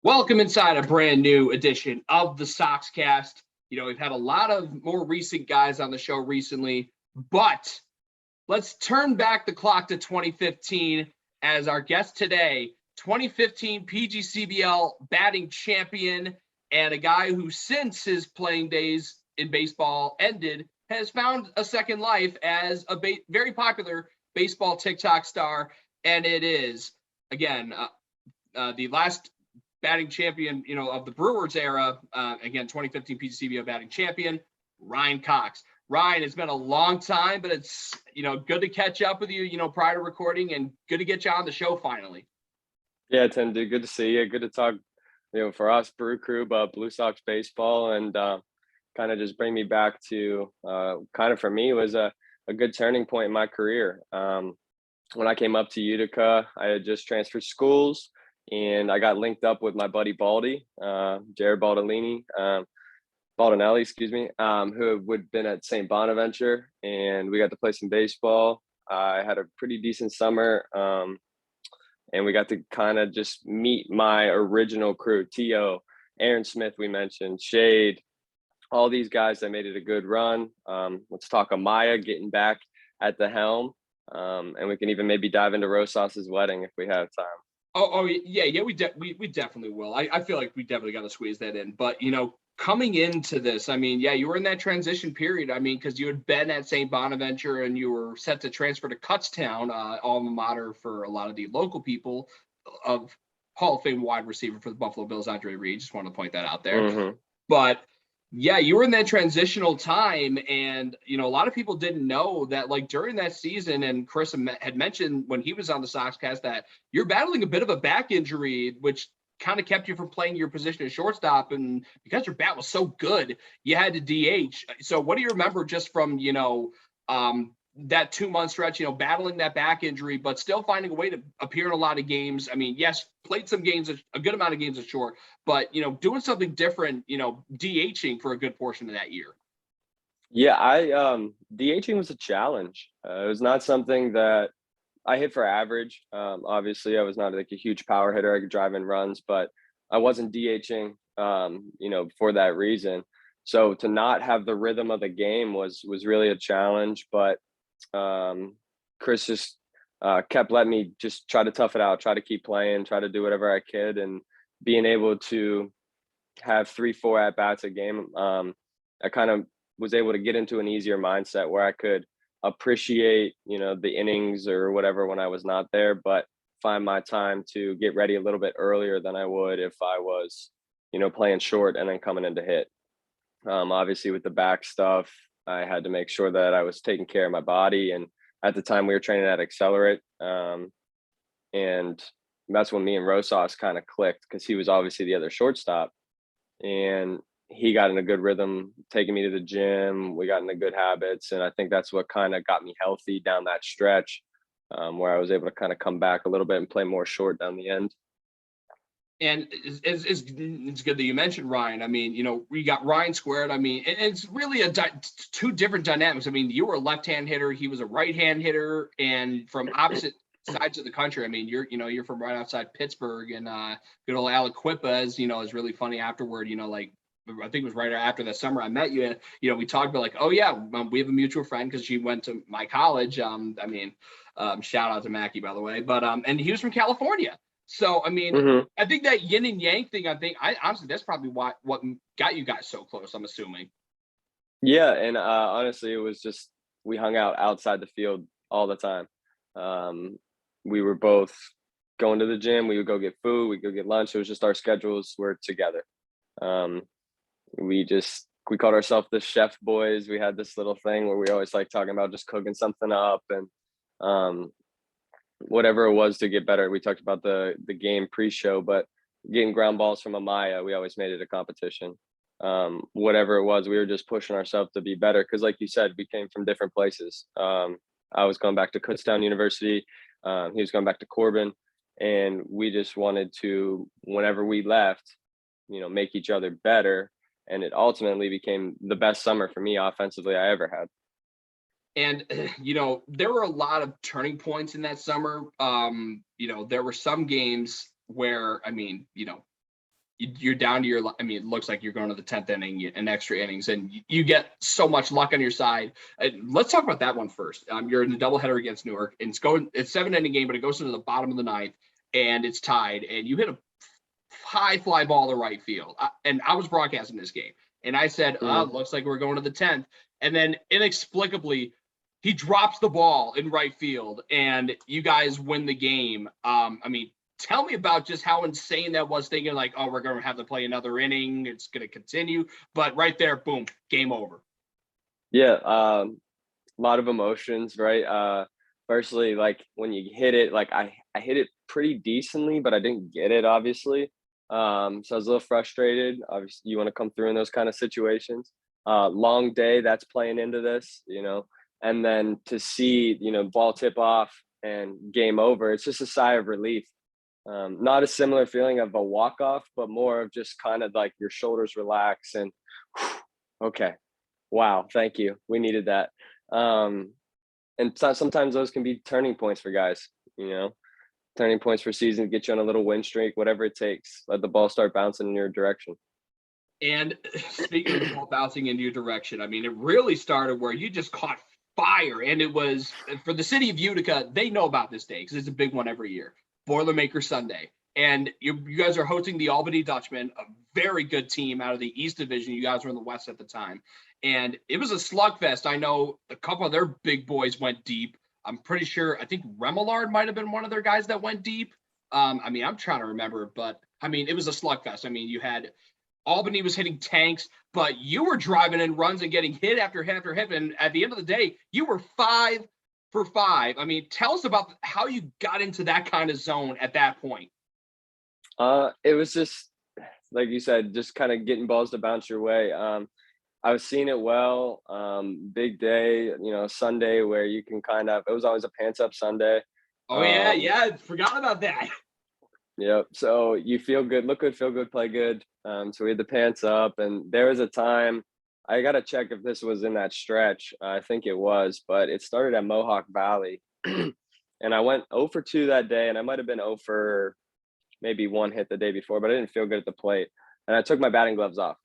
Welcome inside a brand new edition of the Soxcast. We've had a lot of more recent guys on the show recently, but let's turn back the clock to 2015 as our guest today, 2015 PGCBL batting champion and a guy who, since his playing days in baseball ended, has found a second life as a very popular baseball TikTok star. And it is, again, the last batting champion, of the Brewers era, again, 2015 PGCBL batting champion, Ryan Cox. Ryan, it's been a long time, but it's, good to catch up with you, prior to recording, and good to get you on the show finally. Yeah, Tim, dude, good to see you. Good to talk, for us, Brew Crew, about Blue Sox baseball, and kind of just bring me back to kind of, for me, was a good turning point in my career. When I came up to Utica, I had just transferred schools, and I got linked up with my buddy Baldy, Jared Baldinelli, who had been at St. Bonaventure, and we got to play some baseball. I had a pretty decent summer, and we got to kind of just meet my original crew, T.O., Aaron Smith, we mentioned, Shade, all these guys that made it a good run. Let's talk Amaya getting back at the helm, and we can even maybe dive into Rosas's wedding if we have time. Yeah, we definitely will. I feel like we definitely got to squeeze that in. But, coming into this, you were in that transition period. Because you had been at St. Bonaventure and you were set to transfer to Kutztown, alma mater for a lot of the local people, of Hall of Fame wide receiver for the Buffalo Bills, Andre Reed. Just want to point that out there. Mm-hmm. But yeah, you were in that transitional time, and a lot of people didn't know that, like, during that season, and Chris had mentioned when he was on the Soxcast that you're battling a bit of a back injury, which kind of kept you from playing your position as shortstop, and because your bat was so good, you had to DH. So what do you remember just from that 2-month stretch, battling that back injury, but still finding a way to appear in a lot of games? Yes, played some games, a good amount of games at short, but, doing something different, DHing for a good portion of that year. Yeah, DHing was a challenge. It was not something that I hit for average. Obviously, I was not like a huge power hitter. I could drive in runs, but I wasn't DHing, for that reason. So to not have the rhythm of the game was really a challenge. But Chris just kept letting me just try to tough it out, try to keep playing, try to do whatever I could, and being able to have 3-4 at bats a game. I kind of was able to get into an easier mindset where I could appreciate, the innings or whatever when I was not there, but find my time to get ready a little bit earlier than I would if I was, playing short and then coming in to hit. Obviously, with the back stuff, I had to make sure that I was taking care of my body. And at the time, we were training at Accelerate. And that's when me and Rosas kind of clicked, because he was obviously the other shortstop. And he got in a good rhythm, taking me to the gym. We got into good habits. And I think that's what kind of got me healthy down that stretch, where I was able to kind of come back a little bit and play more short down the end. And it's good that you mentioned Ryan. We got Ryan squared. It's really two different dynamics. You were a left-hand hitter. He was a right-hand hitter, and from opposite sides of the country. You're from right outside Pittsburgh, and good old Aliquippa is really funny afterward. I think it was right after that summer I met you, and we talked about we have a mutual friend because she went to my college. Shout out to Mackie, by the way, but and he was from California. So, Mm-hmm. I think that yin and yang thing, honestly, that's probably what got you guys so close, I'm assuming. Yeah. And honestly, it was just, we hung out outside the field all the time. We were both going to the gym. We would go get food. We'd go get lunch. It was just our schedules were together. We called ourselves the chef boys. We had this little thing where we always like talking about just cooking something up, and whatever it was to get better. We talked about the game pre-show, but getting ground balls from Amaya, we always made it a competition. Whatever it was, we were just pushing ourselves to be better, because like you said, we came from different places. I was going back to Kutztown University. He was going back to Corbin, and we just wanted to, whenever we left, make each other better. And it ultimately became the best summer for me offensively I ever had. And, there were a lot of turning points in that summer. There were some games where, you're down to your, I mean, it looks like you're going to the 10th inning and extra innings, and you get so much luck on your side. Let's talk about that one first. You're in a doubleheader against Newark, and it's 7-inning game, but it goes into the bottom of the ninth, and it's tied, and you hit a high fly ball to right field. And I was broadcasting this game, and I said, looks like we're going to the 10th. And then inexplicably, he drops the ball in right field, and you guys win the game. I mean, tell me about just how insane that was, thinking like, oh, we're going to have to play another inning. It's going to continue. But right there, boom, game over. Yeah, a lot of emotions, right? Firstly, like when you hit it, like I hit it pretty decently, but I didn't get it, obviously. So I was a little frustrated. Obviously, you want to come through in those kind of situations. Long day, that's playing into this, and then to see, ball tip off and game over, it's just a sigh of relief. Not a similar feeling of a walk-off, but more of just kind of like your shoulders relax and okay, wow, thank you. We needed that. And sometimes those can be turning points for guys, turning points for season, get you on a little win streak, whatever it takes. Let the ball start bouncing in your direction. And speaking of the ball bouncing in your direction, I mean, it really started where you just caught fire. And it was for the city of Utica. They know about this day because it's a big one every year. Boilermaker Sunday. And you guys are hosting the Albany Dutchmen, a very good team out of the East Division. You guys were in the West at the time. And it was a slugfest. I know a couple of their big boys went deep. I'm pretty sure, I think Remillard might have been one of their guys that went deep. I mean, I'm trying to remember, but I mean, it was a slugfest. I mean, you had Albany was hitting tanks, but you were driving in runs and getting hit after hit after hit. And at the end of the day, you were 5 for 5. I mean, tell us about how you got into that kind of zone at that point. It was just, like you said, just kind of getting balls to bounce your way. I was seeing it well. Big day, Sunday where you can it was always a pants up Sunday. Oh, yeah. Forgot about that. Yep. So you feel good, look good, feel good, play good. So we had the pants up, and there was a time, I got to check if this was in that stretch. I think it was, but it started at Mohawk Valley. And I went 0 for 2 that day, and I might have been 0 for maybe 1 hit the day before, but I didn't feel good at the plate. And I took my batting gloves off.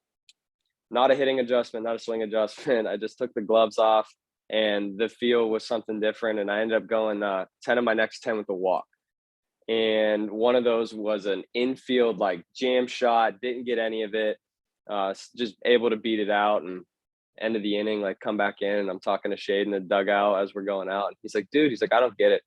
Not a hitting adjustment, not a swing adjustment. I just took the gloves off, and the feel was something different. And I ended up going 10 of my next 10 with a walk. And one of those was an infield like jam shot, didn't get any of it, just able to beat it out. And end of the inning, like come back in, and I'm talking to Shade in the dugout as we're going out. And he's like, dude, I don't get it.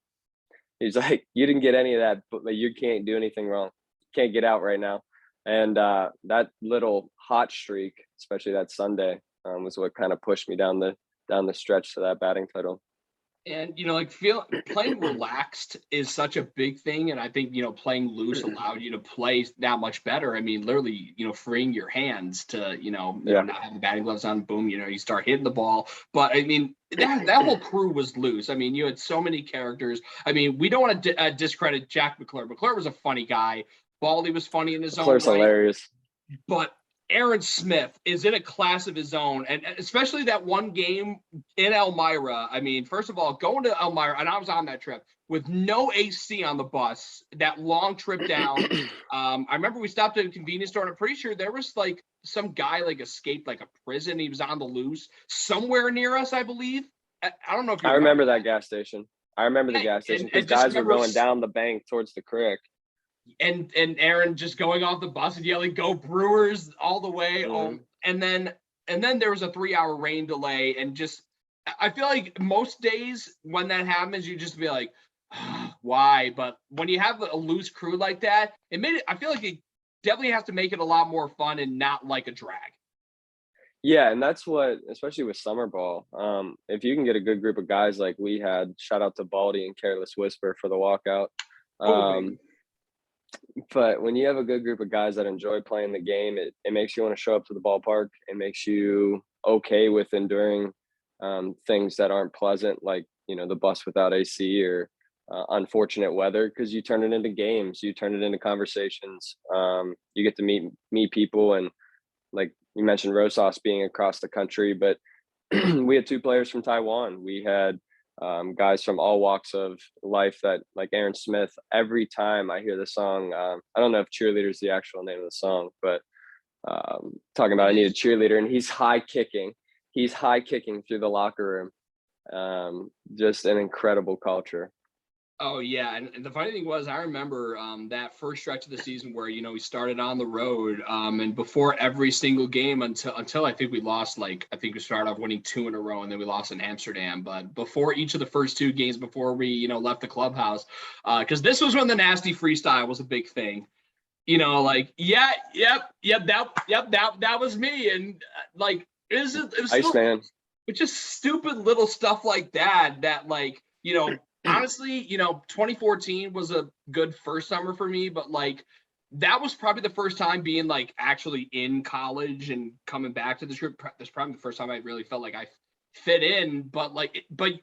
He's like, you didn't get any of that, but you can't do anything wrong. Can't get out right now. And that little hot streak, especially that Sunday, was what kind of pushed me down the stretch to that batting title. And, playing relaxed is such a big thing. And I think, playing loose allowed you to play that much better. I mean, literally, freeing your hands to, not have the batting gloves on, boom, you start hitting the ball. But I mean, that whole crew was loose. I mean, you had so many characters. I mean, we don't want to discredit Jack McClure. McClure was a funny guy. Baldy was funny in his own right. Hilarious. But Aaron Smith is in a class of his own, and especially that one game in Elmira. I mean, first of all, going to Elmira, and I was on that trip with no AC on the bus, that long trip down. I remember we stopped at a convenience store, and I'm pretty sure there was like some guy like escaped like a prison. He was on the loose somewhere near us, I believe. I don't know if you remember that gas station. I remember the gas station because guys were going down the bank towards the creek. And Aaron just going off the bus and yelling, "Go Brewers!" all the way. Mm-hmm. And then there was a 3-hour rain delay, and just I feel like most days when that happens, you just be like, why? But when you have a loose crew like that, I feel like it definitely has to make it a lot more fun and not like a drag. Yeah, and that's what, especially with summer ball, if you can get a good group of guys like we had, shout out to Baldy and Careless Whisper for the walkout. But when you have a good group of guys that enjoy playing the game, it makes you want to show up to the ballpark. It makes you okay with enduring things that aren't pleasant, like, the bus without AC or unfortunate weather, because you turn it into games, you turn it into conversations. You get to meet people, and like you mentioned Rosas being across the country, but we had 2 players from Taiwan. We had guys from all walks of life that like Aaron Smith. Every time I hear the song, I don't know if cheerleader is the actual name of the song, but talking about I need a cheerleader, and he's high kicking through the locker room. Just an incredible culture. Oh yeah, and the funny thing was, I remember that first stretch of the season where we started on the road, and before every single game until I think we lost, like I think we started off winning 2 in a row, and then we lost in Amsterdam. But before each of the first 2 games, before we left the clubhouse, because this was when the nasty freestyle was a big thing. Like that was me, and like it was Iceman. it's just stupid little stuff like that like honestly 2014 was a good first summer for me, but like that was probably the first time being like actually in college and coming back to the trip. That's probably the first time I really felt like I fit in, but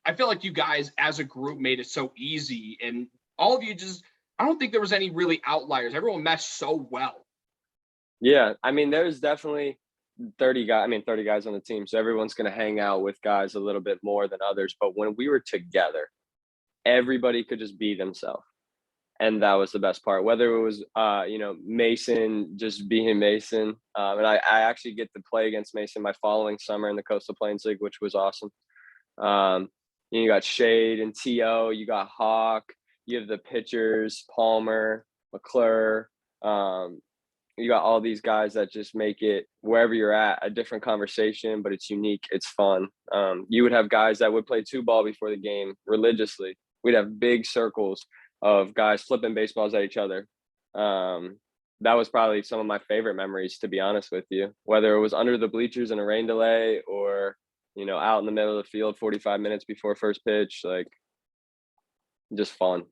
I feel like you guys as a group made it so easy, and all of you just, I don't think there was any really outliers. Everyone meshed so well. Yeah, I mean, there's definitely 30 guys on the team, so everyone's going to hang out with guys a little bit more than others. But when we were together, everybody could just be themselves, and that was the best part. Whether it was Mason just being Mason, and I actually get to play against Mason my following summer in the Coastal Plains League, which was awesome. You got Shade and To, you got Hawk, you have the pitchers, Palmer, McClure. You got all these guys that just make it, wherever you're at, a different conversation, but it's unique. It's fun. You would have guys that would play 2-ball before the game religiously. We'd have big circles of guys flipping baseballs at each other. That was probably some of my favorite memories, to be honest with you, whether it was under the bleachers in a rain delay or, out in the middle of the field 45 minutes before first pitch, like just fun.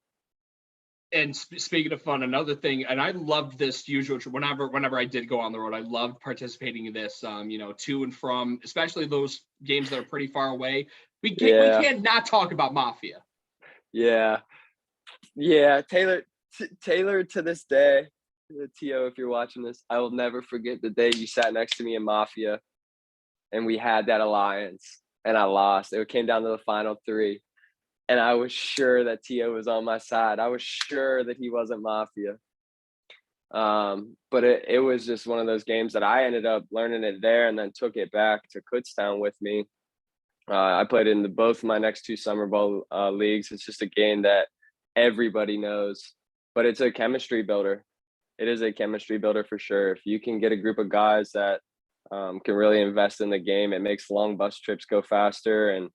And speaking of fun, another thing, and I loved this usual whenever I did go on the road, I loved participating in this, to and from, especially those games that are pretty far away. We can't not talk about Mafia. Yeah. Taylor to this day, T.O., if you're watching this, I will never forget the day you sat next to me in Mafia and we had that alliance and I lost. It came down to the final 3. And I was sure that T.O. was on my side. I was sure that he wasn't Mafia. But it was just one of those games that I ended up learning it there and then took it back to Kutztown with me. I played in both my next 2 summer ball leagues. It's just a game that everybody knows, but it's a chemistry builder. It is a chemistry builder for sure. If you can get a group of guys that can really invest in the game, it makes long bus trips go faster, and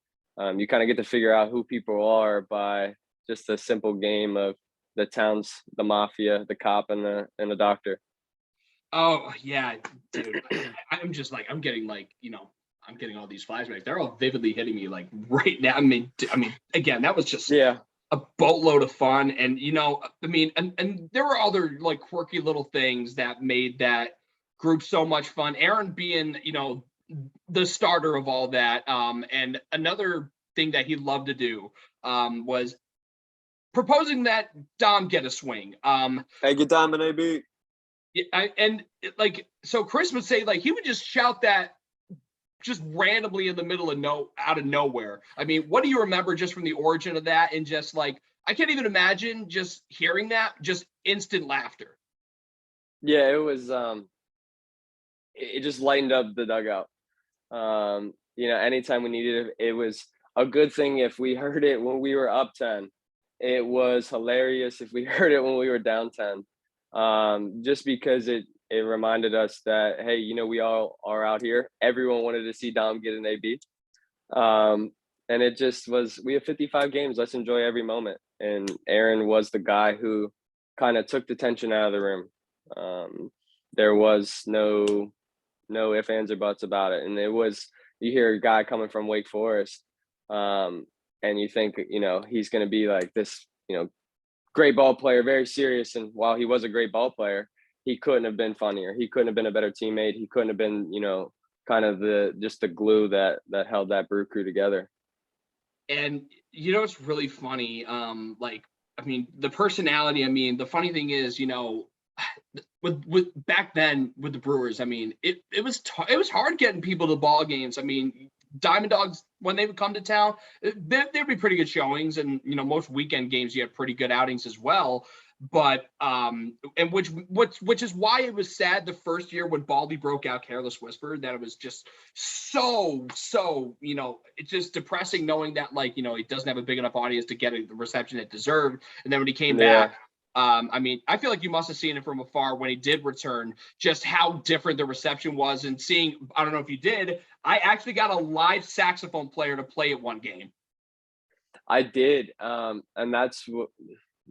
you kind of get to figure out who people are by just a simple game of the towns, the Mafia, the cop, and the doctor. Oh yeah, dude. I'm just like, I'm getting all these flashbacks. They're all vividly hitting me like right now. I mean, again, that was just a boatload of fun. And, and there were other like quirky little things that made that group so much fun. Aaron being, the starter of all that. And another thing that he loved to do was proposing that Dom get a swing. Hey, get Dom an AB. So Chris would say, like, he would just shout that just randomly in the middle of out of nowhere. I mean, what do you remember just from the origin of that? And just like, I can't even imagine just hearing that, just instant laughter. Yeah, it was, it just lightened up the dugout. Anytime we needed it, it was a good thing if we heard it when we were up 10. It was hilarious if we heard it when we were down 10. Just because it reminded us that, hey, we all are out here. Everyone wanted to see Dom get an AB. And it just was, we have 55 games. Let's enjoy every moment. And Aaron was the guy who kind of took the tension out of the room. There was no ifs, ands, or buts about it. And it was, you hear a guy coming from Wake Forest, and you think, he's going to be like this, great ball player, very serious. And while he was a great ball player, he couldn't have been funnier. He couldn't have been a better teammate. He couldn't have been, kind of the glue that held that Brew Crew together. And it's really funny. The personality. The funny thing is, with back then with the Brewers, it was hard getting people to ball games. Diamond Dogs, when they would come to town, there'd be pretty good showings, and most weekend games you have pretty good outings as well. But and which is why it was sad the first year when Baldy broke out Careless Whisper, that it was just so it's just depressing knowing that he doesn't have a big enough audience to get the reception it deserved. And then when he came back, I feel like you must have seen it from afar when he did return, just how different the reception was. And seeing, I don't know if you did, I actually got a live saxophone player to play at one game. I did, and that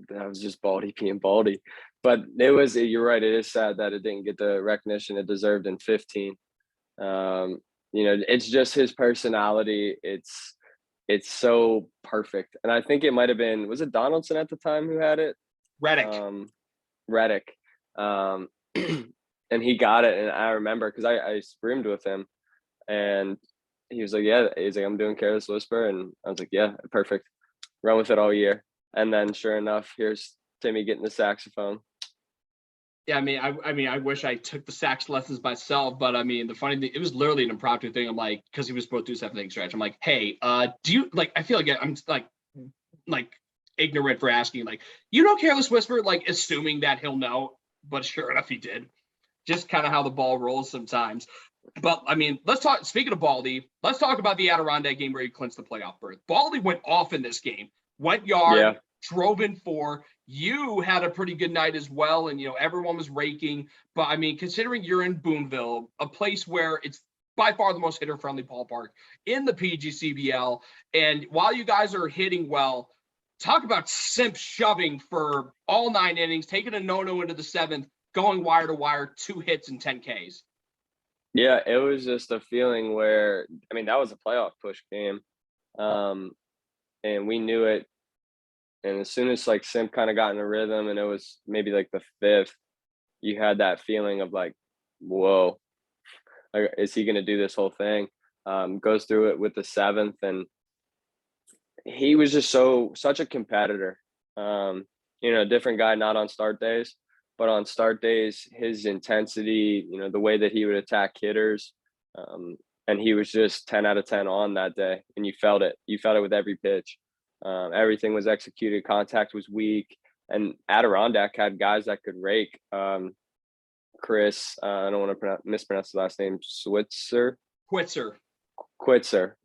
was just Baldy being Baldy. But you're right, it is sad that it didn't get the recognition it deserved in 15. It's just his personality. It's so perfect. And I think it might have been, was it Donaldson at the time who had it? Reddick. And he got it. And I remember because I screamed with him, and he was like, I'm doing Careless Whisper. And I was like, yeah, perfect. Run with it all year. And then sure enough, here's Timmy getting the saxophone. Yeah, I wish I took the sax lessons myself, but the funny thing, it was literally an impromptu thing. I'm like, because he was supposed to do 7 stretch. I'm like, hey, do you I feel like I'm like ignorant for asking, Careless Whisper, assuming that he'll know, but sure enough, he did. Just kind of how the ball rolls sometimes. But let's talk. Speaking of Baldy, let's talk about the Adirondack game where he clinched the playoff berth. Baldy went off in this game. Went yard, drove in 4. You had a pretty good night as well, and everyone was raking. But considering you're in Boonville, a place where it's by far the most hitter-friendly ballpark in the PGCBL, and while you guys are hitting well, talk about Simp shoving for all 9 innings, taking a no-no into the 7th, going wire to wire, 2 hits and 10 Ks. Yeah, it was just a feeling where that was a playoff push game. And we knew it. And as soon as Simp kind of got in a rhythm, and it was maybe the 5th, you had that feeling of whoa, is he going to do this whole thing? Goes through it with the 7th, and he was just such a competitor. A different guy, not on start days, but on start days, his intensity, the way that he would attack hitters, and he was just 10 out of 10 on that day, and you felt it. You felt it with every pitch. Everything was executed. Contact was weak, and Adirondack had guys that could rake. Chris, I don't want to mispronounce the last name. Quitzer.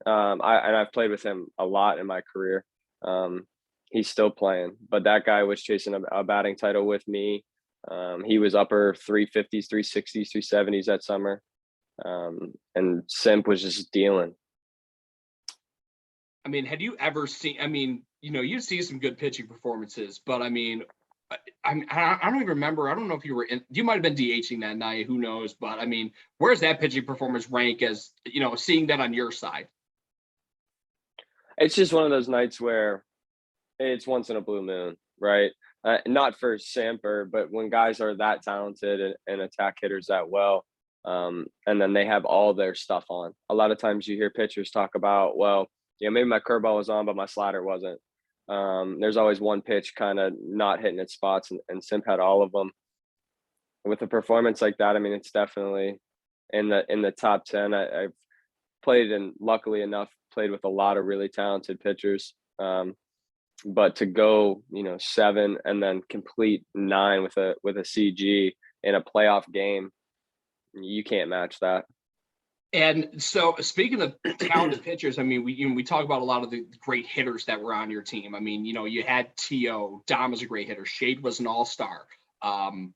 I've played with him a lot in my career. He's still playing, but that guy was chasing a batting title with me. He was upper 350s, 360s, 370s that summer. And Simp was just dealing. Had you ever seen, you see some good pitching performances, but I don't even remember. I don't know if you might have been DHing that night. Who knows? But where's that pitching performance rank as, seeing that on your side? It's just one of those nights where it's once in a blue moon, right? Not for Samper, but when guys are that talented and attack hitters that well, and then they have all their stuff on. A lot of times you hear pitchers talk about, maybe my curveball was on, but my slider wasn't. There's always one pitch kind of not hitting its spots, and Simp had all of them. With a performance like that, it's definitely in the top 10. I've played, and luckily enough, played with a lot of really talented pitchers. But to go, 7 and then complete 9 with a CG in a playoff game, you can't match that. And so, speaking of talented pitchers, we talk about a lot of the great hitters that were on your team. You had T.O. Dom was a great hitter. Shade was an all-star. And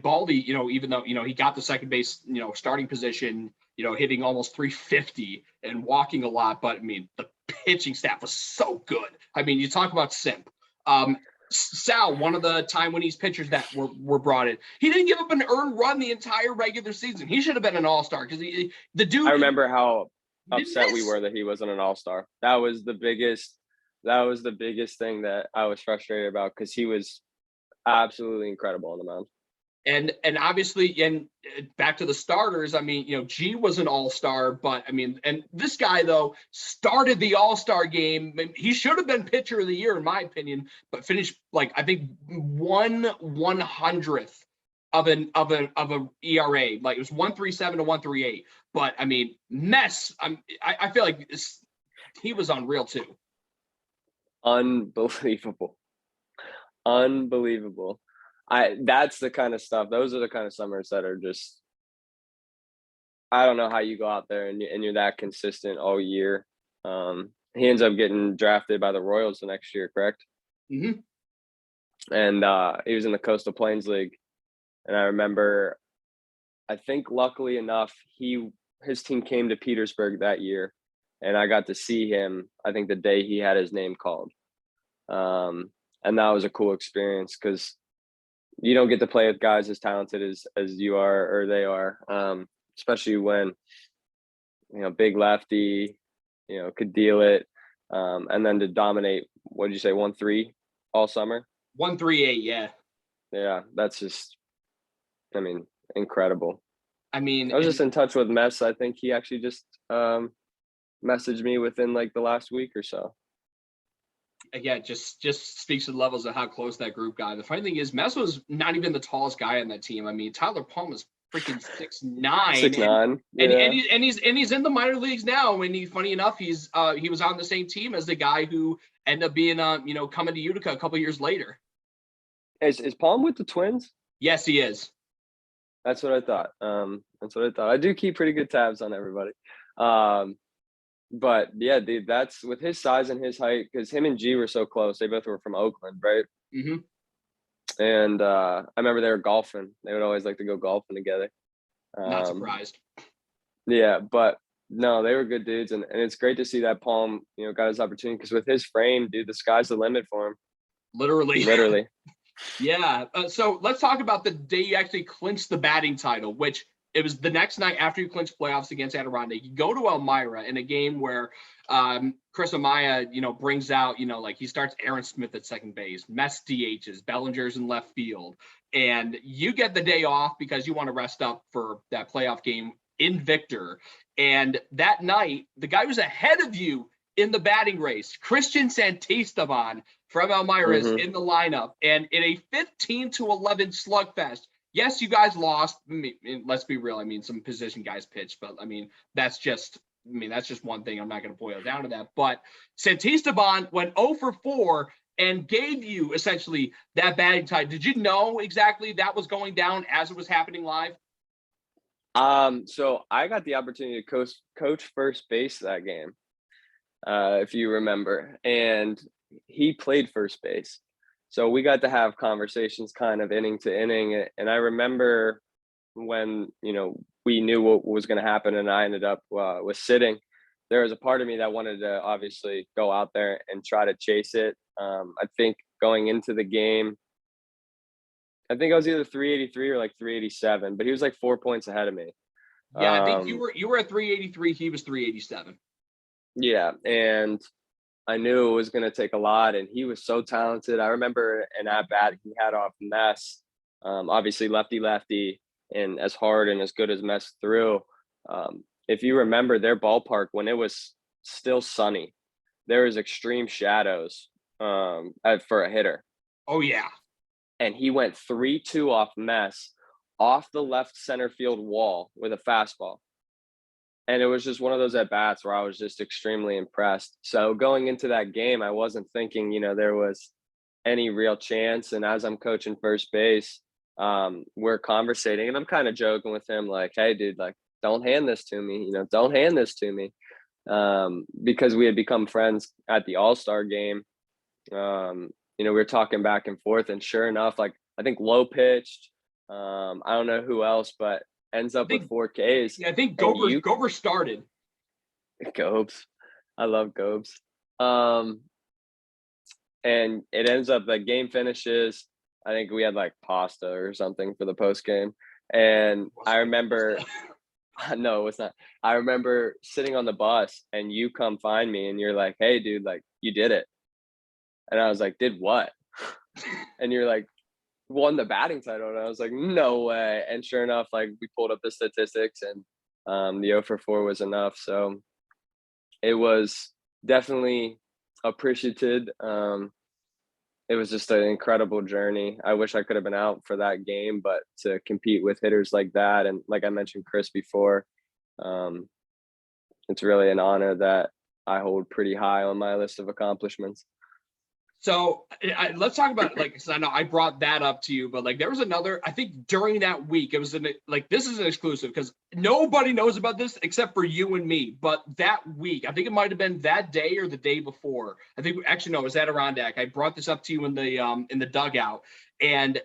Baldy, even though, he got the second base, starting position, hitting almost 350 and walking a lot. But, the pitching staff was so good. You talk about Simp. Sal, one of the time when these pitchers that were brought in, he didn't give up an earned run the entire regular season. He should have been an all-star because the dude. I remember how upset we were that he wasn't an all-star. That was the biggest thing that I was frustrated about, because he was absolutely incredible on the mound. And obviously, and back to the starters, G was an all-star, but and this guy though started the all-star game. He should have been pitcher of the year in my opinion, but finished I think 1/100th of a ERA. It was 1.37 to 1.38. But I mean, Mess, I feel like he was unreal too. Unbelievable. Unbelievable. That's the kind of stuff. Those are the kind of summers that are just, I don't know how you go out there and you're that consistent all year. He ends up getting drafted by the Royals the next year, correct? Mm-hmm. And he was in the Coastal Plains League. And I remember, I think luckily enough, his team came to Petersburg that year, and I got to see him, I think the day he had his name called. And that was a cool experience because you don't get to play with guys as talented as you are or they are, especially when, big lefty, could deal it. And then to dominate, what did you say, 1-3 all summer? 138, yeah. Yeah, that's just, incredible. I mean, I was just in touch with Mess. I think he actually just messaged me within like the last week or so. Again, just speaks to the levels of how close that group got. The funny thing is, Mess was not even the tallest guy on that team. I mean, Tyler Palm is freaking 6'9". 6'9". And he's in the minor leagues now. And funny enough, he was on the same team as the guy who ended up being coming to Utica a couple years later. Is Palm with the Twins? Yes, he is. That's what I thought. I do keep pretty good tabs on everybody. But yeah, dude, that's with his size and his height, because him and G were so close. They both were from Oakland, right? Mm-hmm. And I remember they were golfing. They would always like to go golfing together. Not surprised. Yeah, but no, they were good dudes, and it's great to see that Palm, got his opportunity, because with his frame, dude, the sky's the limit for him. Literally. Yeah. So let's talk about the day you actually clinched the batting title, which it was the next night after you clinched playoffs against Adirondack. You go to Elmira in a game where Chris Amaya, brings out, like he starts Aaron Smith at second base, Mess DHs, Bellinger's in left field, and you get the day off because you want to rest up for that playoff game in Victor. And that night, the guy who's ahead of you in the batting race, Christian Santisteban from Elmira is in the lineup, and in a 15-11 slugfest. Yes, you guys lost. Let's be real. Some position guys pitched, but that's just one thing. I'm not going to boil it down to that. But Santisteban went 0 for 4 and gave you essentially that batting title. Did you know exactly that was going down as it was happening live? So I got the opportunity to coach first base that game, if you remember, and he played first base. So we got to have conversations kind of inning to inning. And I remember when, we knew what was going to happen and I ended up was sitting, there was a part of me that wanted to obviously go out there and try to chase it. I think going into the game, I think I was either 383 or like 387, but he was like 4 points ahead of me. Yeah, I think you were at 383. He was 387. Yeah, and I knew it was going to take a lot, and he was so talented. I remember an at-bat he had off Mess, obviously lefty, and as hard and as good as Mess threw. If you remember their ballpark, when it was still sunny, there was extreme shadows for a hitter. Oh, yeah. And he went 3-2 off Mess, off the left center field wall with a fastball. And it was just one of those at-bats where I was just extremely impressed. So going into that game, I wasn't thinking, there was any real chance. And as I'm coaching first base, we're conversating, and I'm kind of joking with him like, hey, dude, like, don't hand this to me. Don't hand this to me. Because we had become friends at the All-Star game. We were talking back and forth, and sure enough, like, I think Low pitched. I don't know who else, but ends up with 4 Ks. Yeah, I think Gober started. Gobes. I love Gobes. And it ends up, the game finishes. I think we had like pasta or something for the post game. And I remember, no, it was not. I remember sitting on the bus and you come find me and you're like, hey, dude, like, you did it. And I was like, did what? And you're like, won the batting title. And I was like, no way. And sure enough, like, we pulled up the statistics, and the 0 for 4 was enough. So it was definitely appreciated. It was just an incredible journey. I wish I could have been out for that game, but to compete with hitters like that, and like I mentioned Chris before, It's really an honor that I hold pretty high on my list of accomplishments. So let's talk about like, because I know I brought that up to you, but like there was another, I think during that week, it was like, this is an exclusive because nobody knows about this except for you and me. But that week, I think it might have been that day or the day before. I think actually, no, it was at Adirondack. I brought this up to you in the dugout, and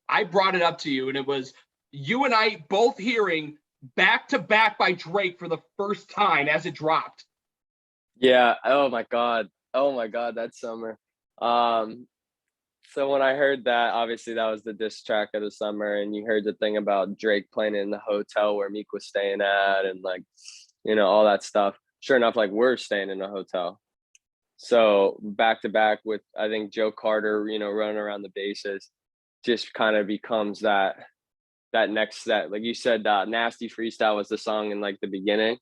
I brought it up to you, and it was you and I both hearing Back to Back by Drake for the first time as it dropped. Yeah. Oh my God. That summer. So when I heard that, obviously that was the diss track of the summer, and you heard the thing about Drake playing in the hotel where Meek was staying at, and like, all that stuff. Sure enough, like we're staying in a hotel. So back to back with, I think, Joe Carter, running around the bases, just kind of becomes that next set. Like you said, Nasty Freestyle was the song in like the beginning.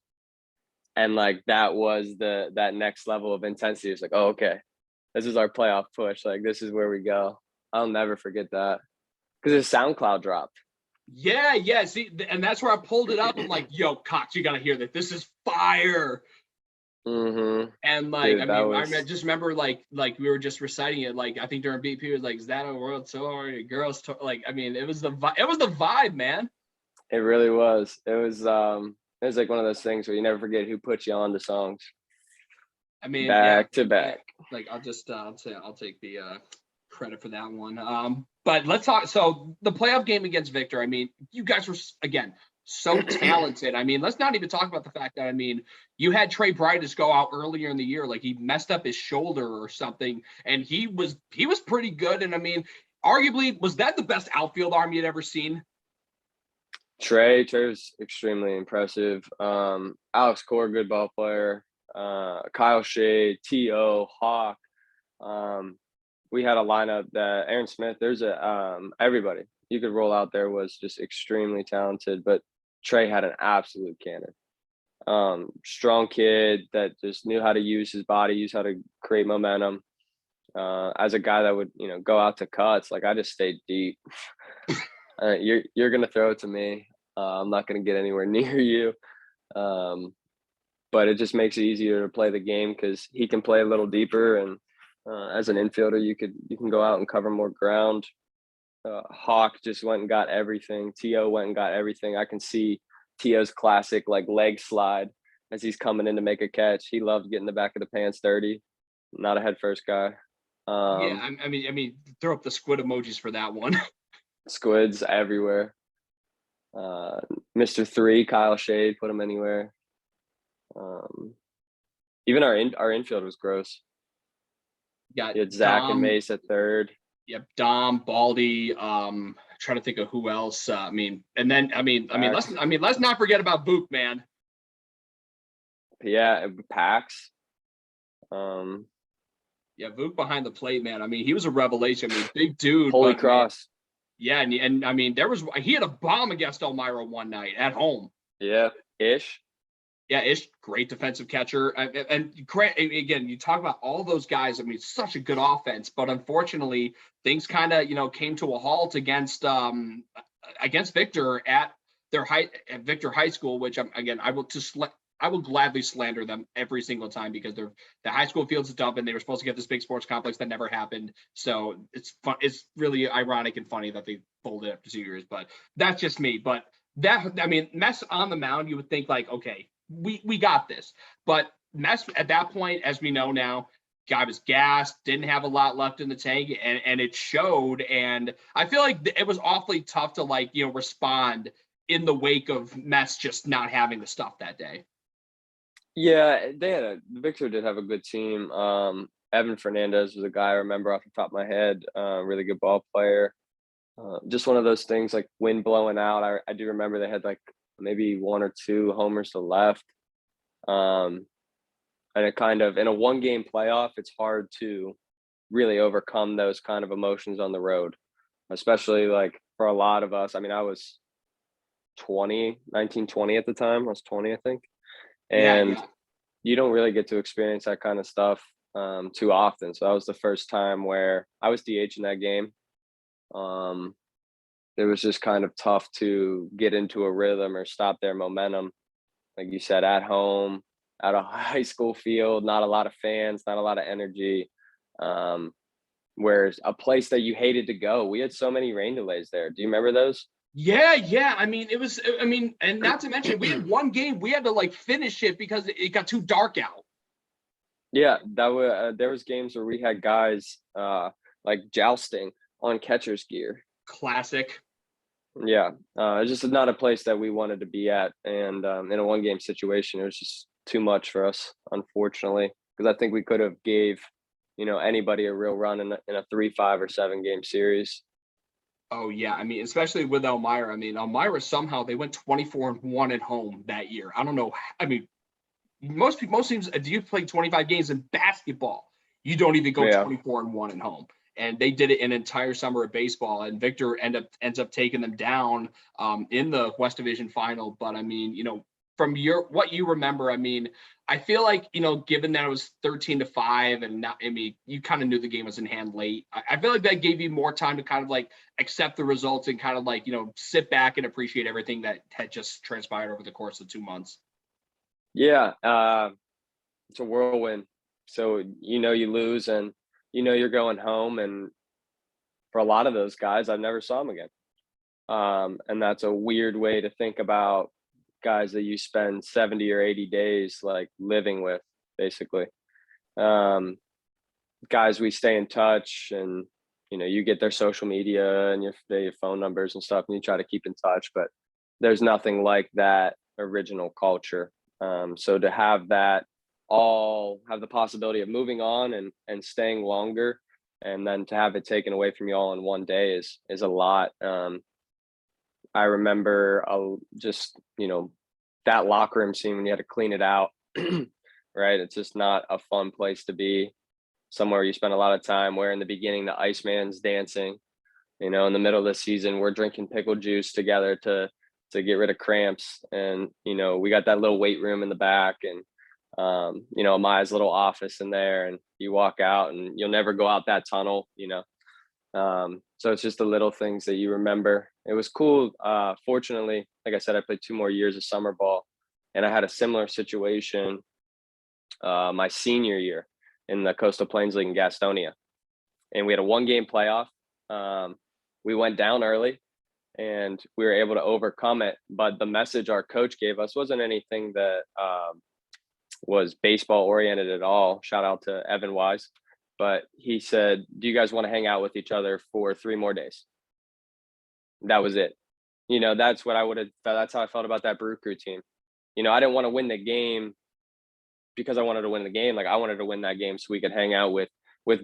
And like that was that next level of intensity. It's like, oh, okay, this is our playoff push. Like this is where we go. I'll never forget that because his SoundCloud dropped. Yeah. See, and that's where I pulled it up. I'm like, yo, Cox, you gotta hear that. This is fire. Mm-hmm. And like, Dude, I just remember like we were just reciting it. Like I think during BP it was like, is that a world tour? Girls tour? Like, I mean, it was the vibe, man. It really was. It was like one of those things where you never forget who put you on the songs. I mean, Back to back. Like I'll just I'll take the credit for that one. But let's talk. So the playoff game against Victor. I mean, you guys were again so talented. I mean, let's not even talk about the fact that you had Trey Brightus go out earlier in the year, like he messed up his shoulder or something, and he was pretty good. And I mean, arguably, was that the best outfield arm you'd ever seen? Trey was extremely impressive. Alex Core, good ball player. Kyle Shea, T.O., Hawk. We had a lineup that Aaron Smith, there's everybody you could roll out there was just extremely talented, but Trey had an absolute cannon. Strong kid that just knew how to use his body, use how to create momentum. As a guy that would, go out to cuts, like I just stayed deep. You're gonna throw it to me. I'm not gonna get anywhere near you. But it just makes it easier to play the game because he can play a little deeper, and as an infielder, you can go out and cover more ground. Hawk just went and got everything. T.O. went and got everything. I can see T.O.'s classic like leg slide as he's coming in to make a catch. He loved getting the back of the pants dirty. Not a head first guy. Yeah, I mean, throw up the squid emojis for that one. Squids everywhere. Mr. 3, Kyle Shade, put him anywhere. Even our infield was gross. You had Zach and Mace at third. Yep, Dom, Baldy. Trying to think of who else. Let's not forget about Book, man. Yeah, Pax. Yeah, Book behind the plate, man. I mean, he was a revelation. I mean, big dude. Holy cross. Man, yeah, and I mean, he had a bomb against Elmira one night at home. Yeah, Ish. Yeah, Ish, great defensive catcher. And again, you talk about all those guys. I mean, such a good offense, but unfortunately, things kind of came to a halt against Victor at Victor High School, which I will gladly slander them every single time because the high school field's a dump and they were supposed to get this big sports complex that never happened. So it's fun. It's really ironic and funny that they folded after 2 years, but that's just me. But Mess on the mound, you would think like, okay, we got this. But Mess at that point, as we know now, guy was gassed, didn't have a lot left in the tank, and it showed. And I feel like it was awfully tough to respond in the wake of Mess just not having the stuff that day. Yeah, Victor did have a good team. Evan Fernandez was a guy I remember off the top of my head, really good ball player. Just one of those things like wind blowing out. I do remember they had like maybe 1 or 2 homers to left. And it kind of, in a 1-game playoff, it's hard to really overcome those kind of emotions on the road, especially like for a lot of us. I mean, I was 20 at the time. I was 20, I think. And you don't really get to experience that kind of stuff too often. So that was the first time where I was DH in that game. It was just kind of tough to get into a rhythm or stop their momentum. like you said, at home, at a high school field, not a lot of fans, not a lot of energy. Um, Whereas a place that you hated to go, we had so many rain delays there. Do you remember those? Yeah, yeah. I mean, and not to mention, we had one game we had to like finish it because it got too dark out. Yeah, that was there was games where we had guys like jousting on catcher's gear. Classic. Yeah, it's just not a place that we wanted to be at, and in a one game situation, it was just too much for us, unfortunately, because I think we could have gave anybody a real run in a 3, 5, or 7 game series. Oh yeah, I mean, especially with Elmira. I mean, Elmira somehow they went 24-1 at home that year. I don't know. I mean, most teams. Do you play 25 games in basketball? You don't even go Yeah, 24-1 at home. And they did it an entire summer of baseball. And Victor ends up taking them down in the West Division final. But I mean, from what you remember, I mean, I feel like given that it was 13-5, and not, I mean, you kind of knew the game was in hand late. I feel like that gave you more time to kind of like accept the results and kind of like sit back and appreciate everything that had just transpired over the course of 2 months. yeah, it's a whirlwind. So you lose, and you're going home, and for a lot of those guys, I've never saw them again. And that's a weird way to think about guys that you spend 70 or 80 days like living with, basically. Um, Guys we stay in touch, and you get their social media and your phone numbers and stuff, and you try to keep in touch, but there's nothing like that original culture. So to have that all have the possibility of moving on and staying longer, and then to have it taken away from you all in one day is a lot. I remember just that locker room scene when you had to clean it out. Right, it's just not a fun place to be. Somewhere you spend a lot of time, where in the beginning the Iceman's dancing, in the middle of the season we're drinking pickle juice together to get rid of cramps, and we got that little weight room in the back, and Maya's little office in there, and you walk out and you'll never go out that tunnel. So it's just the little things that you remember. It was cool. Fortunately, like I said, I played 2 more years of summer ball, and I had a similar situation my senior year in the Coastal Plains League in Gastonia, and we had a 1 game playoff. We went down early, and we were able to overcome it. But the message our coach gave us wasn't anything that was baseball oriented at all. Shout out to Evan Wise. But he said, "Do you guys want to hang out with each other for 3 more days?" That was it. That's what I would have. That's how I felt about that Brew Crew team. I didn't want to win the game because I wanted to win the game. Like, I wanted to win that game so we could hang out with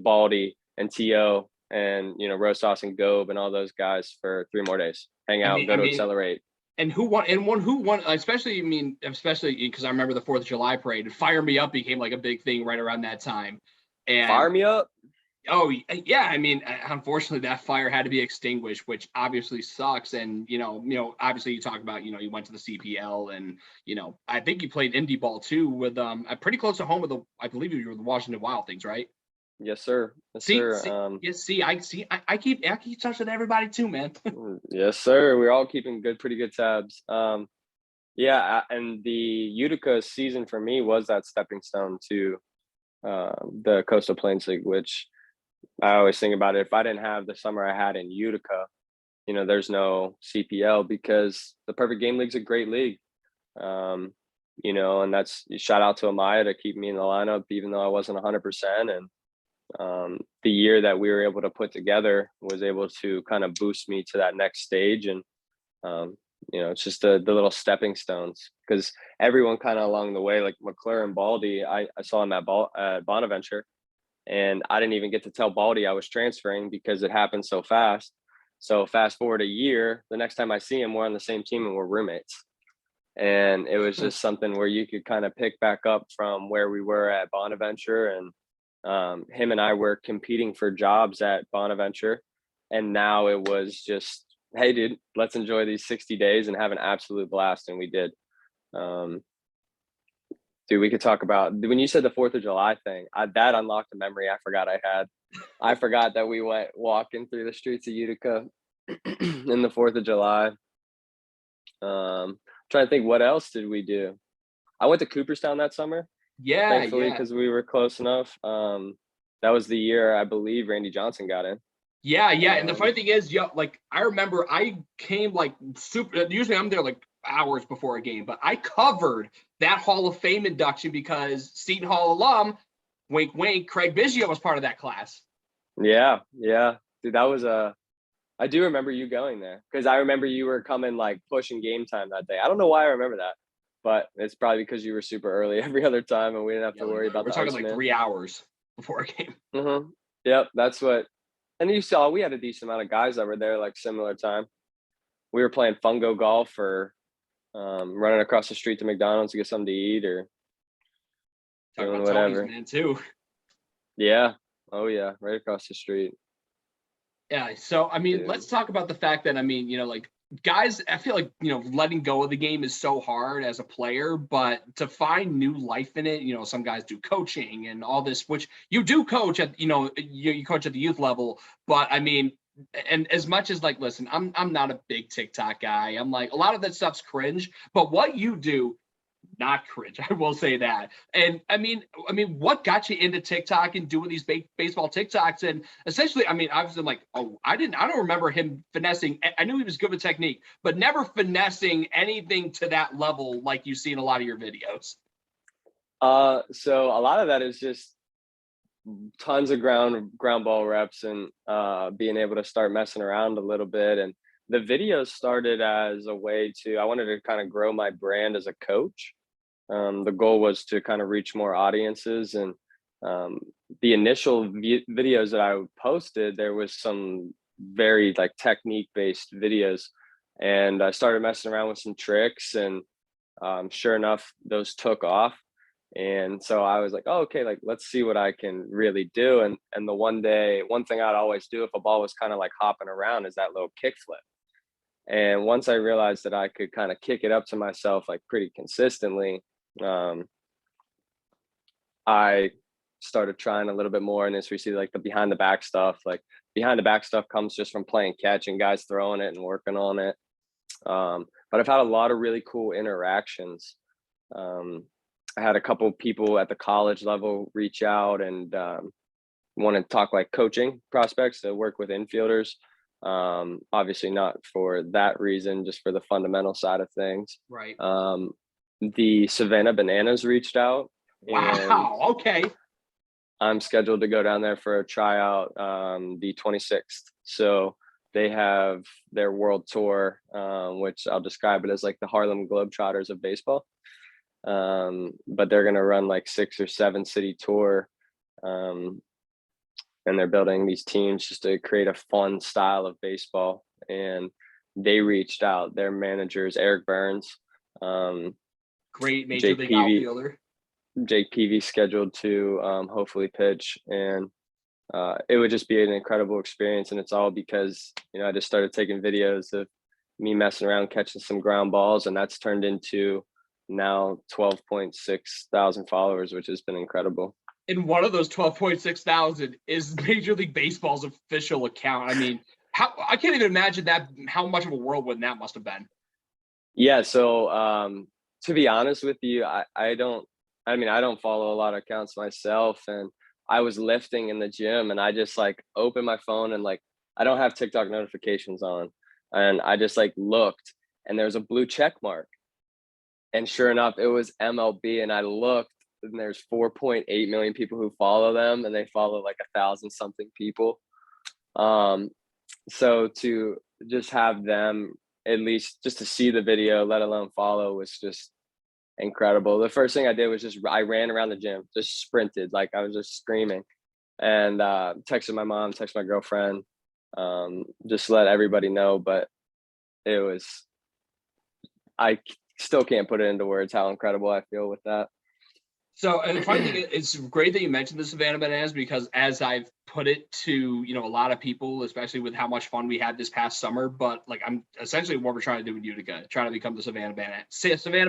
Baldy and To and Rosas and Gobe and all those guys for 3 more days. Hang out, go to Accelerate. And who won? Who won? Especially because I remember the 4th of July parade. Fire Me Up became like a big thing right around that time. And Fire Me Up. Oh yeah, I mean, unfortunately, that fire had to be extinguished, which obviously sucks. And obviously, you talk about you went to the CPL, and I think you played indie ball too with pretty close to home with I believe you were the Washington Wild Things, right? Yes, sir. Yes, See, sir. I keep touching everybody too, man. Yes, sir. We're all keeping pretty good tabs. Yeah, and the Utica season for me was that stepping stone to the Coastal Plains League, which I always think about it. If I didn't have the summer I had in Utica, there's no CPL, because the Perfect Game League's a great league. And that's shout out to Amaya to keep me in the lineup, even though I wasn't 100%. And the year that we were able to put together was able to kind of boost me to that next stage. And it's just the little stepping stones, because everyone kind of along the way, like McClure and Baldy, I saw him at Bonaventure, and I didn't even get to tell Baldy I was transferring because it happened so fast. So fast forward a year, the next time I see him, we're on the same team and we're roommates. And it was just something where you could kind of pick back up from where we were at Bonaventure. And him and I were competing for jobs at Bonaventure. And now it was just, hey, dude, let's enjoy these 60 days and have an absolute blast. And we did. Dude, we could talk about, when you said the 4th of July thing, that unlocked a memory I forgot I had. I forgot that we went walking through the streets of Utica in the 4th of July. Trying to think, what else did we do? I went to Cooperstown that summer, Yeah, thankfully, yeah. because we were close enough. That was the year I believe Randy Johnson got in. Yeah, yeah. And the Um, funny thing is, yeah, like I remember I came like super usually I'm there like hours before a game, but I covered that Hall of Fame induction because Seton Hall alum, wink wink, Craig Biggio was part of that class. yeah, yeah, dude, that was a. I do remember you going there because I remember you were coming like pushing game time that day. I don't know why I remember that, but it's probably because you were super early every other time and we didn't have Yeah, to like worry about we're the talking ice like man. 3 hours before a game. Yep, that's what. And you saw we had a decent amount of guys that were there like similar time. We were playing fungo golf or running across the street to McDonald's to get something to eat or Talk doing about Tony's whatever. man too. Yeah. Oh yeah, right across the street. Yeah. So, I mean, let's Dude. talk about the fact that, I mean, like guys, I feel like, letting go of the game is so hard as a player, but to find new life in it, some guys do coaching and all this, which you do coach at, you coach at the youth level. But I mean, and as much as like, listen, I'm not a big TikTok guy. I'm like, a lot of that stuff's cringe, but what you do, not cringe. I will say that. And what got you into TikTok and doing these baseball TikToks? And essentially, I mean, I was like, oh, I don't remember him finessing. I knew he was good with technique, but never finessing anything to that level like you see in a lot of your videos. So a lot of that is just tons of ground ball reps and being able to start messing around a little bit. And the videos started as a way to I wanted to kind of grow my brand as a coach. The goal was to kind of reach more audiences and um, the initial videos that I posted, there was some very like technique based videos, and I started messing around with some tricks, and sure enough, those took off. And so I was like, oh, okay, like let's see what I can really do. And the one thing I'd always do if a ball was kind of like hopping around is that little kick flip. And once I realized that I could kind of kick it up to myself like pretty consistently, um, I started trying a little bit more. And as we see like the behind the back stuff, like behind the back stuff comes just from playing catch and guys throwing it and working on it. But I've had a lot of really cool interactions. Um, I had a couple people at the college level reach out and want to talk like coaching prospects to work with infielders. Obviously not for that reason, just for the fundamental side of things. Right. The Savannah Bananas reached out, and Wow. Okay. I'm scheduled to go down there for a tryout the 26th. So they have their world tour, which I'll describe it as like the Harlem Globetrotters of baseball. But they're going to run like 6 or 7 city tour. And they're building these teams just to create a fun style of baseball. And they reached out, their managers, Eric Burns, Great major Jake league Peavy, outfielder. Jake Peavy scheduled to hopefully pitch. And it would just be an incredible experience. And it's all because, I just started taking videos of me messing around, catching some ground balls. And that's turned into now 12.6 thousand followers, which has been incredible. And one of those 12.6 thousand is Major League Baseball's official account. I mean, I can't even imagine that, how much of a whirlwind that must have been. Yeah. So to be honest with you, I don't follow a lot of accounts myself. And I was lifting in the gym and I just like opened my phone and like, I don't have TikTok notifications on. And I just like looked and there was a blue check mark. And sure enough, it was MLB. And I looked and there's 4.8 million people who follow them and they follow like 1,000 something people. So to just have them at least just to see the video, let alone follow, was just incredible. The first thing I did was I ran around the gym, just sprinted, like I was just screaming, and texted my mom, texted my girlfriend, just let everybody know. But it was, I still can't put it into words how incredible I feel with that. So, and the funny thing is, it's great that you mentioned the Savannah Bananas because as I've put it to, a lot of people, especially with how much fun we had this past summer, but like I'm essentially what we're trying to do in Utica, trying to become the Savannah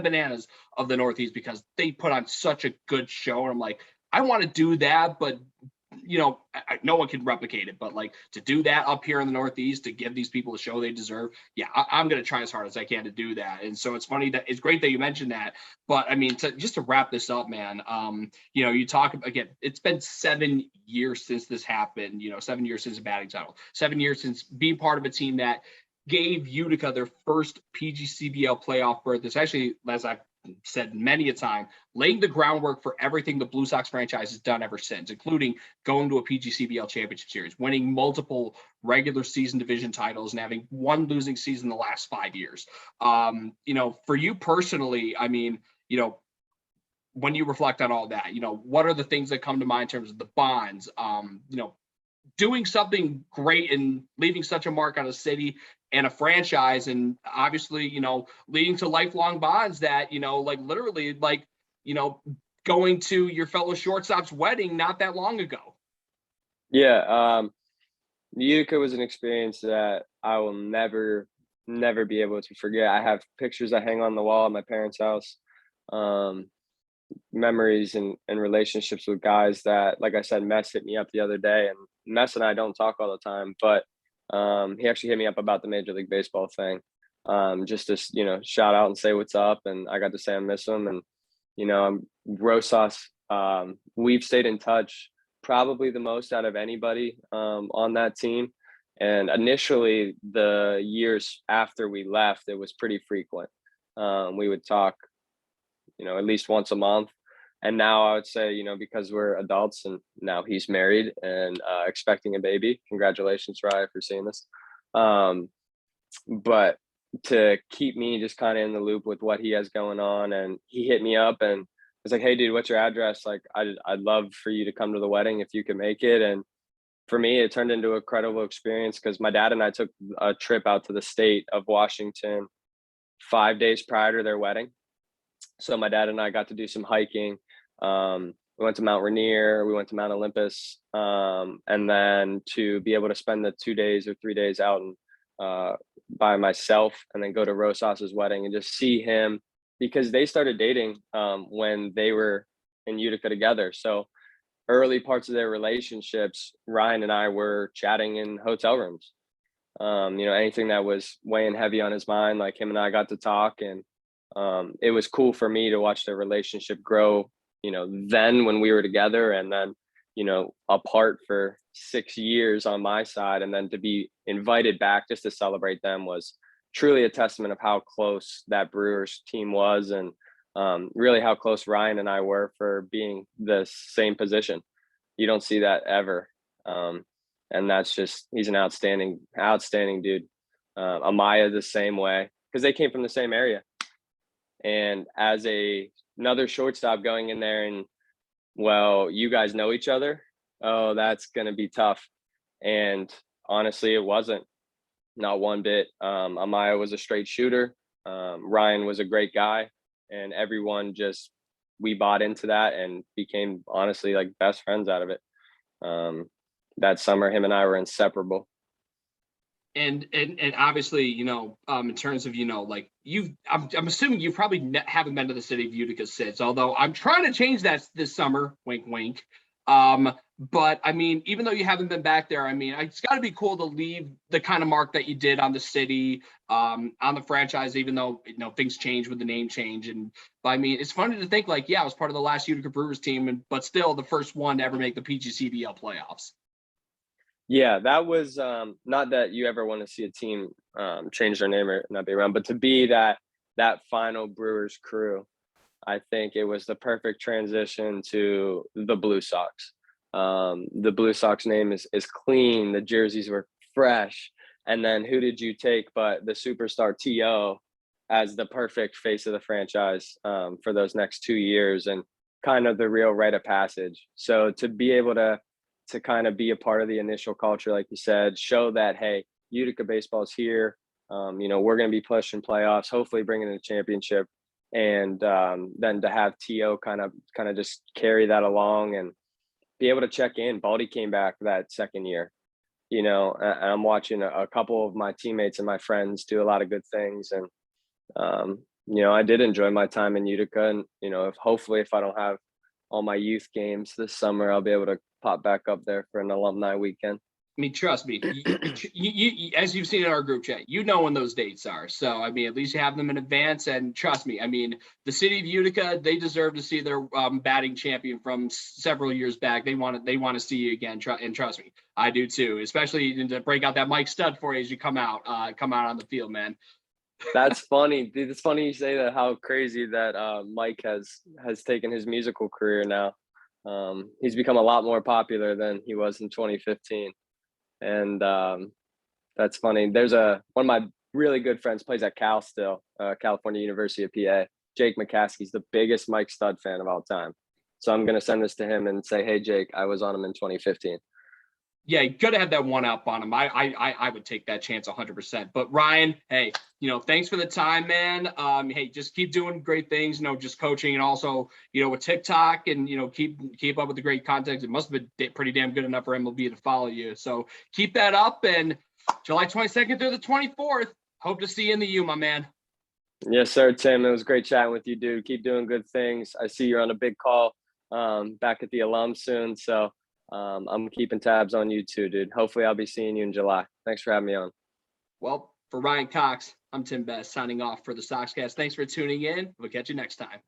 Bananas of the Northeast because they put on such a good show. And I'm like, I want to do that, but no one can replicate it, but like to do that up here in the Northeast, to give these people the show they deserve. Yeah, I'm going to try as hard as I can to do that. And so it's funny that it's great that you mentioned that, but I mean, just to wrap this up, man, you talk again, it's been 7 years since this happened, 7 years since a batting title, 7 years since being part of a team that gave Utica their first PGCBL playoff berth. It's actually, as I've said many a time, laying the groundwork for everything the Blue Sox franchise has done ever since, including going to a PGCBL championship series, winning multiple regular season division titles, and having one losing season the last 5 years. For you personally, I mean, when you reflect on all that, what are the things that come to mind in terms of the bonds, doing something great and leaving such a mark on a city and a franchise, and obviously, leading to lifelong bonds that, literally going to your fellow shortstop's wedding not that long ago. Yeah. Utica was an experience that I will never be able to forget. I have pictures that hang on the wall at my parents' house. Memories and relationships with guys that, like I said, Mess hit me up the other day, and Mess and I don't talk all the time, but he actually hit me up about the Major League Baseball thing, just to shout out and say what's up, and I got to say I miss him. And Rosas, we've stayed in touch probably the most out of anybody on that team. And initially, the years after we left, it was pretty frequent. We would talk at least once a month. And now I would say, because we're adults and now he's married and expecting a baby. Congratulations, Ryan, for seeing this. But to keep me just kind of in the loop with what he has going on, and he hit me up and was like, "Hey, dude, what's your address? Like, I'd love for you to come to the wedding if you can make it." And for me, it turned into a credible experience because my dad and I took a trip out to the state of Washington 5 days prior to their wedding. So my dad and I got to do some hiking. We went to Mount Rainier, we went to Mount Olympus, and then to be able to spend the 2 days or 3 days out and by myself, and then go to Rosas's wedding and just see him, because they started dating when they were in Utica together. So early parts of their relationships, Ryan and I were chatting in hotel rooms. Anything that was weighing heavy on his mind, like him and I got to talk, and it was cool for me to watch their relationship grow, then when we were together, and then, apart for 6 years on my side, and then to be invited back just to celebrate them was truly a testament of how close that Brewers team was, and really how close Ryan and I were for being the same position. You don't see that ever. And that's just, he's an outstanding dude. Amaya the same way, because they came from the same area. And as another shortstop going in there, and you guys know each other. Oh, that's going to be tough. And honestly, it wasn't, not one bit. Amaya was a straight shooter. Ryan was a great guy, and everyone we bought into that and became honestly like best friends out of it. That summer, him and I were inseparable. And obviously, in terms of, I'm assuming you probably haven't been to the city of Utica since, although I'm trying to change that this summer, wink, wink. But I mean, even though you haven't been back there, I mean, it's got to be cool to leave the kind of mark that you did on the city, on the franchise, even though, things change with the name change. But I mean, it's funny to think I was part of the last Utica Brewers team, but still the first one to ever make the PGCBL playoffs. Yeah, that was not that you ever want to see a team change their name or not be around, but to be that final Brewers crew, I think it was the perfect transition to the Blue Sox. The Blue Sox name is clean. The jerseys were fresh. And then who did you take but the superstar T.O. as the perfect face of the franchise for those next 2 years, and kind of the real rite of passage. So to be able to kind of be a part of the initial culture, like you said, show that, hey, Utica baseball is here. We're going to be pushing playoffs, hopefully bringing in a championship. And then to have T.O. kind of just carry that along and be able to check in. Baldy came back that second year. I'm watching a couple of my teammates and my friends do a lot of good things. And, I did enjoy my time in Utica. And, hopefully if I don't have all my youth games this summer, I'll be able to pop back up there for an alumni weekend. I mean, trust me, you, as you've seen in our group chat, you know when those dates are. So, I mean, at least you have them in advance. And trust me, I mean, the city of Utica, they deserve to see their batting champion from several years back. They want to see you again. And trust me, I do too. Especially to break out that Mike Stud for you as you come out on the field, man. That's funny, dude. It's funny you say that. How crazy that Mike has taken his musical career now. He's become a lot more popular than he was in 2015. And that's funny. There's one of my really good friends plays at Cal still, California University of PA. Jake McCaskey's the biggest Mike Stud fan of all time. So I'm gonna send this to him and say, hey Jake, I was on him in 2015. Yeah, you gotta have that one up on him. I would take that chance 100%. But Ryan, hey, thanks for the time, man. Hey, just keep doing great things. Just coaching and also, with TikTok and keep up with the great content. It must have been pretty damn good enough for MLB to follow you. So keep that up. And July 22nd through the 24th. Hope to see you in the U, my man. Yes, sir, Tim. It was great chatting with you, dude. Keep doing good things. I see you're on a big call back at the alum soon. So I'm keeping tabs on you too, dude. Hopefully I'll be seeing you in July. Thanks for having me on. Well, for Ryan Cox, I'm Tim Best signing off for the Soxcast. Thanks for tuning in. We'll catch you next time.